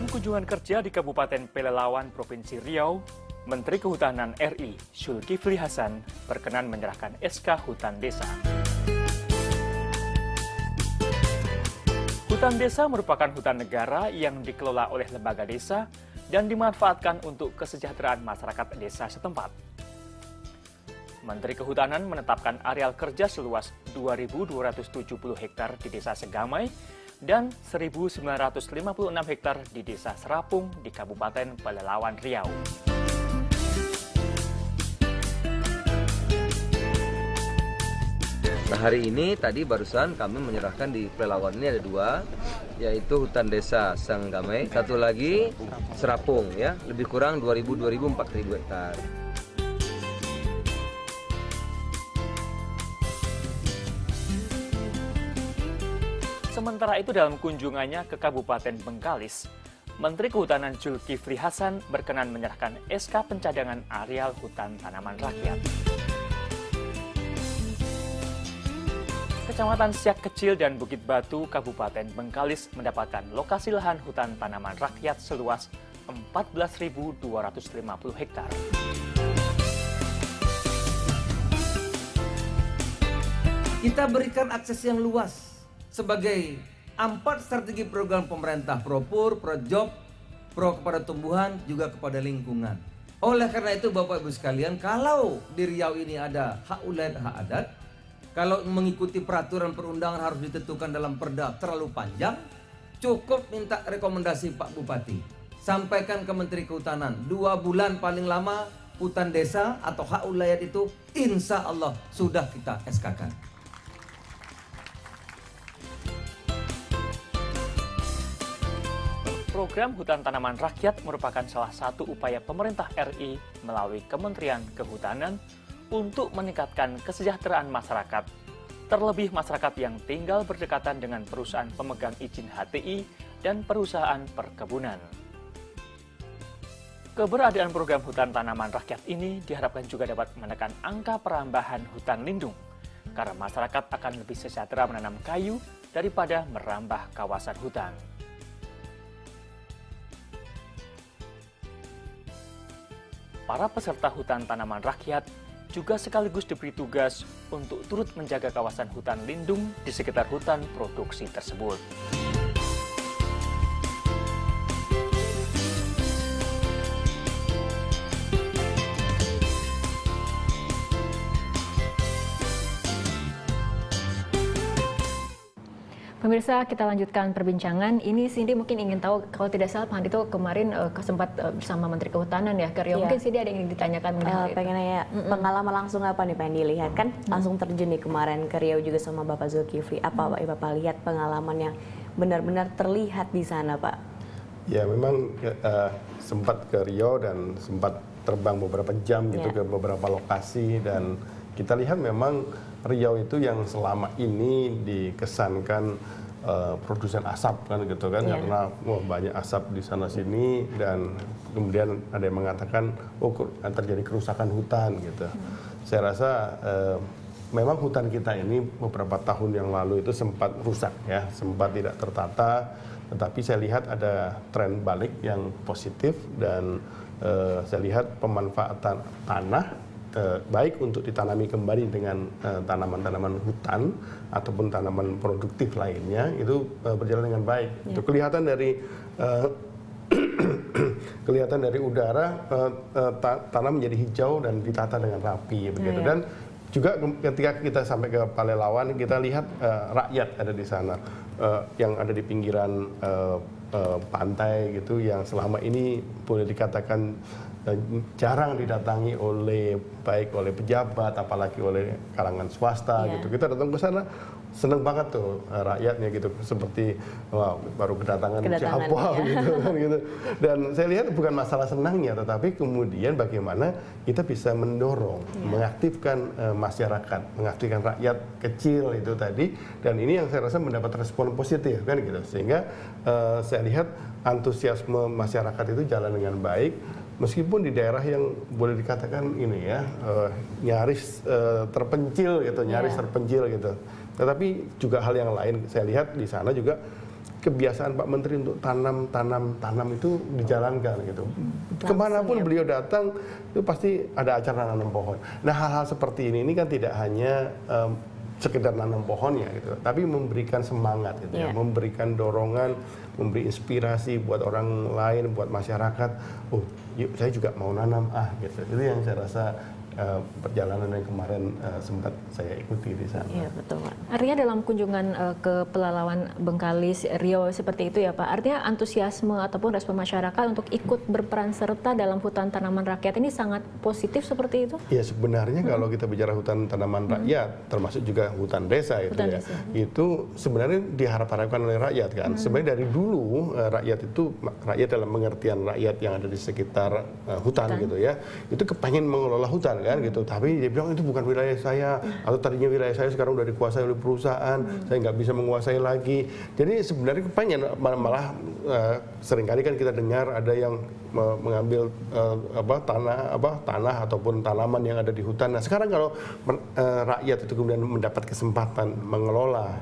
kunjungan kerja di Kabupaten Pelalawan, Provinsi Riau, Menteri Kehutanan RI Zulkifli Hasan berkenan menyerahkan SK Hutan Desa. Hutan desa merupakan hutan negara yang dikelola oleh lembaga desa dan dimanfaatkan untuk kesejahteraan masyarakat desa setempat. Menteri Kehutanan menetapkan areal kerja seluas 2.270 hektar di Desa Segamai dan 1.956 hektar di Desa Serapung di Kabupaten Pelalawan Riau. Nah, hari ini tadi barusan kami menyerahkan di Pelalawan ini ada dua, yaitu hutan desa Segamai, satu lagi Serapung, ya, lebih kurang 2.000, 4.000 hektar. Sementara itu dalam kunjungannya ke Kabupaten Bengkalis, Menteri Kehutanan Zulkifli Hasan berkenan menyerahkan SK pencadangan areal hutan tanaman rakyat. Kecamatan Siak Kecil dan Bukit Batu, Kabupaten Bengkalis mendapatkan lokasi lahan hutan tanaman rakyat seluas 14.250 hektar. Kita berikan akses yang luas sebagai 4 strategi program pemerintah, Pro-PUR, Pro-Job, Pro kepada tumbuhan, juga kepada lingkungan. Oleh karena itu Bapak Ibu sekalian, kalau di Riau ini ada hak ulayat, hak adat, kalau mengikuti peraturan perundangan harus ditentukan dalam perda terlalu panjang, cukup minta rekomendasi Pak Bupati. Sampaikan ke Menteri Kehutanan, 2 bulan paling lama hutan desa atau hak ulayat itu insya Allah sudah kita SK-kan. Program Hutan Tanaman Rakyat merupakan salah satu upaya pemerintah RI melalui Kementerian Kehutanan untuk meningkatkan kesejahteraan masyarakat, terlebih masyarakat yang tinggal berdekatan dengan perusahaan pemegang izin HTI dan perusahaan perkebunan. Keberadaan program Hutan Tanaman Rakyat ini diharapkan juga dapat menekan angka perambahan hutan lindung, karena masyarakat akan lebih sejahtera menanam kayu daripada merambah kawasan hutan. Para peserta hutan tanaman rakyat juga sekaligus diberi tugas untuk turut menjaga kawasan hutan lindung di sekitar hutan produksi tersebut. Pemirsa, kita lanjutkan perbincangan. Ini Cindy mungkin ingin tahu, kalau tidak salah Pak Handito kemarin sempat bersama Menteri Kehutanan ya, Rio. Mungkin Cindy ada yang ingin ditanyakan mengenai hal itu. Pengen nanya, pengalaman langsung apa nih pengen dilihat? Kan langsung terjun nih kemarin ke Riau juga sama Bapak Zulkifli. Apa Bapak lihat pengalaman yang benar-benar terlihat di sana, Pak? Ya, memang sempat ke Riau dan sempat terbang beberapa jam gitu ke beberapa lokasi, dan kita lihat memang Riau itu yang selama ini dikesankan produsen asap kan gitu kan, karena banyak asap di sana sini, dan kemudian ada yang mengatakan terjadi kerusakan hutan gitu. Saya rasa memang hutan kita ini beberapa tahun yang lalu itu sempat rusak ya, sempat tidak tertata, tetapi saya lihat ada tren balik yang positif, dan saya lihat pemanfaatan tanah baik untuk ditanami kembali dengan tanaman-tanaman hutan ataupun tanaman produktif lainnya itu berjalan dengan baik. Itu kelihatan dari udara, tanah menjadi hijau dan ditata dengan rapi begitu. Dan juga ketika kita sampai ke Pelalawan, kita lihat rakyat ada di sana yang ada di pinggiran pantai gitu, yang selama ini boleh dikatakan jarang didatangi baik oleh pejabat, apalagi oleh kalangan swasta gitu. Kita datang ke sana seneng banget tuh rakyatnya gitu, seperti baru kedatangan siapa gitu kan gitu. Dan saya lihat bukan masalah senangnya, tetapi kemudian bagaimana kita bisa mendorong, mengaktifkan masyarakat, mengaktifkan rakyat kecil itu tadi, dan ini yang saya rasa mendapat respon positif kan gitu, sehingga saya lihat antusiasme masyarakat itu jalan dengan baik. Meskipun di daerah yang boleh dikatakan ini ya nyaris terpencil gitu, tetapi juga hal yang lain saya lihat di sana juga kebiasaan Pak Menteri untuk tanam itu dijalankan gitu. Kemanapun beliau datang itu pasti ada acara nanam pohon. Nah hal-hal seperti ini kan tidak hanya sekedar nanam pohonnya gitu, tapi memberikan semangat gitu ya, memberikan dorongan, memberi inspirasi buat orang lain, buat masyarakat. Oh, yuk saya juga mau nanam gitu. Itu yang saya rasa perjalanan yang kemarin sempat saya ikuti di sana. Iya betul Pak. Artinya dalam kunjungan ke Pelalawan Bengkalis Riau seperti itu ya Pak, artinya antusiasme ataupun respon masyarakat untuk ikut berperan serta dalam hutan tanaman rakyat ini sangat positif seperti itu? Ya sebenarnya kalau kita bicara hutan tanaman rakyat, termasuk juga hutan desa itu Hutan ya, desa. itu sebenarnya diharap-harapkan oleh rakyat kan. Sebenarnya dari dulu rakyat itu, rakyat dalam pengertian rakyat yang ada di sekitar hutan gitu ya, itu kepengen mengelola hutan kan gitu, tapi dia bilang itu bukan wilayah saya, atau tadinya wilayah saya sekarang udah dikuasai oleh perusahaan, saya nggak bisa menguasai lagi. Jadi sebenarnya kepengen malah seringkali kan kita dengar ada yang mengambil tanah ataupun tanaman yang ada di hutan. Nah sekarang kalau rakyat itu kemudian mendapat kesempatan mengelola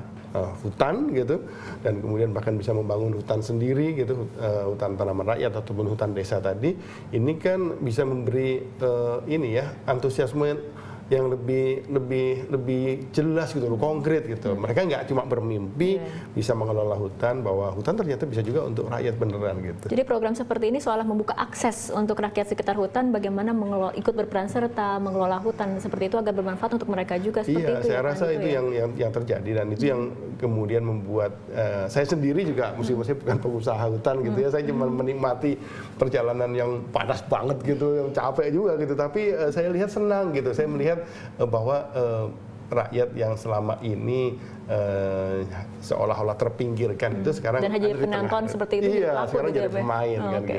hutan gitu, dan kemudian bahkan bisa membangun hutan sendiri gitu, hutan tanaman rakyat ataupun hutan desa tadi, ini kan bisa memberi antusiasme yang lebih jelas gitu loh, konkret gitu. Mereka nggak cuma bermimpi bisa mengelola hutan, bahwa hutan ternyata bisa juga untuk rakyat beneran gitu. Jadi program seperti ini seolah membuka akses untuk rakyat sekitar hutan bagaimana ikut berperan serta mengelola hutan seperti itu agar bermanfaat untuk mereka juga seperti itu. Saya rasa itu yang terjadi, dan itu yang kemudian membuat saya sendiri juga meskipun saya bukan pengusaha hutan gitu ya, saya cuma menikmati perjalanan yang panas banget gitu, yang capek juga gitu, tapi saya lihat senang gitu, saya melihat bahwa rakyat yang selama ini seolah-olah terpinggirkan itu sekarang dan hanya penonton seperti itu, sekarang jadi pemain kan.